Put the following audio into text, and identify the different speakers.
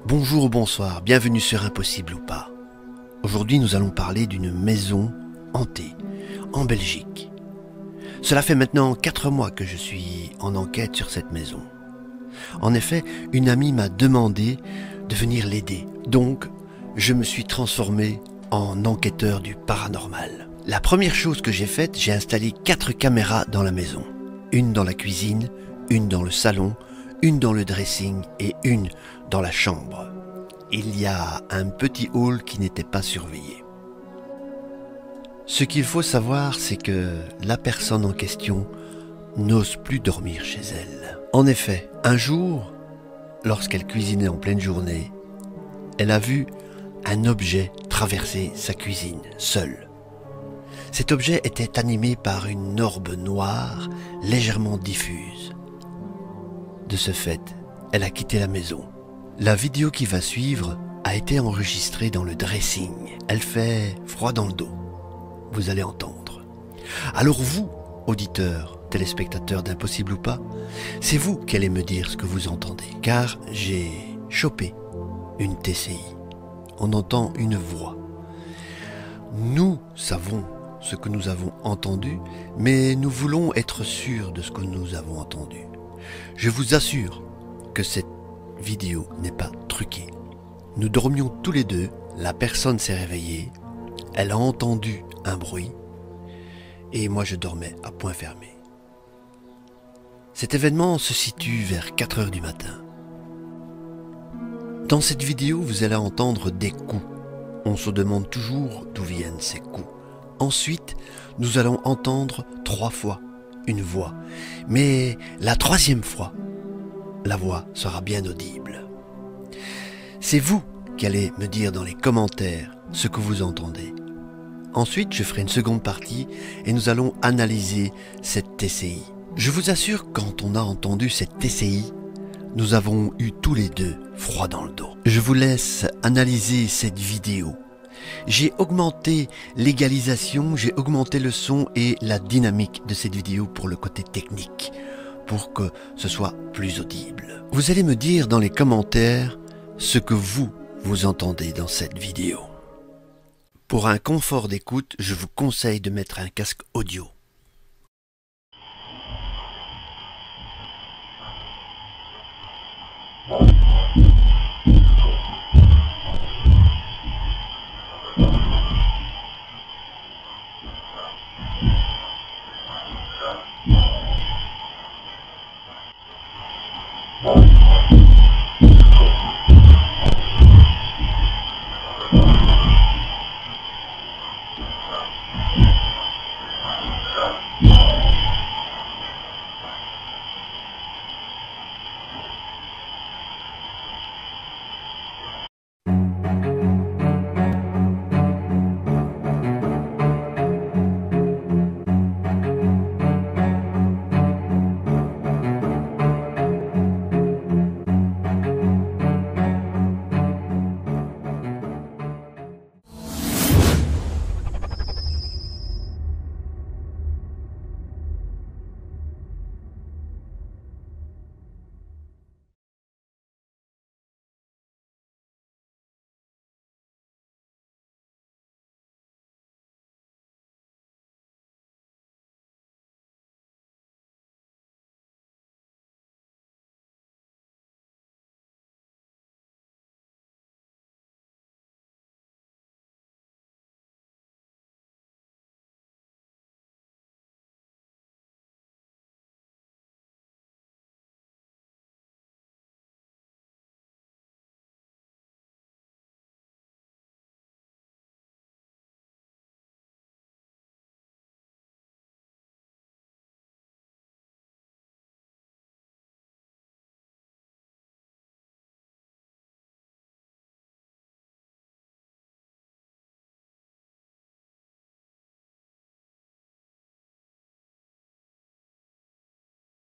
Speaker 1: Bonjour ou bonsoir, bienvenue sur Impossible ou pas. Aujourd'hui nous allons parler d'une maison hantée en Belgique. Cela fait maintenant 4 mois que je suis en enquête sur cette maison. En effet, une amie m'a demandé de venir l'aider, donc je me suis transformé en enquêteur du paranormal. La première chose que j'ai faite, j'ai installé 4 caméras dans la maison. Une dans la cuisine, une dans le salon, une dans le dressing et une dans la chambre. Il y a un petit hall qui n'était pas surveillé. Ce qu'il faut savoir, c'est que la personne en question n'ose plus dormir chez elle. En effet, un jour, lorsqu'elle cuisinait en pleine journée, elle a vu un objet traverser sa cuisine, seul. Cet objet était animé par une orbe noire légèrement diffuse. De ce fait, elle a quitté la maison. La vidéo qui va suivre a été enregistrée dans le dressing. Elle fait froid dans le dos. Vous allez entendre. Alors vous, auditeurs, téléspectateurs d'Impossible ou pas, c'est vous qui allez me dire ce que vous entendez. Car j'ai chopé une TCI. On entend une voix. Nous savons ce que nous avons entendu, mais nous voulons être sûrs de ce que nous avons entendu. Je vous assure que cette vidéo n'est pas truquée. Nous dormions tous les deux, la personne s'est réveillée, elle a entendu un bruit et moi je dormais à point fermé. Cet événement se situe vers 4 heures du matin. Dans cette vidéo, vous allez entendre des coups. On se demande toujours d'où viennent ces coups. Ensuite, nous allons entendre 3 fois une voix, mais la 3e fois, la voix sera bien audible. C'est vous qui allez me dire dans les commentaires ce que vous entendez. Ensuite, je ferai une seconde partie et nous allons analyser cette TCI. Je vous assure, quand on a entendu cette TCI, nous avons eu tous les deux froid dans le dos. Je vous laisse analyser cette vidéo. J'ai augmenté l'égalisation, j'ai augmenté le son et la dynamique de cette vidéo pour le côté technique, pour que ce soit plus audible. Vous allez me dire dans les commentaires ce que vous entendez dans cette vidéo. Pour un confort d'écoute, je vous conseille de mettre un casque audio.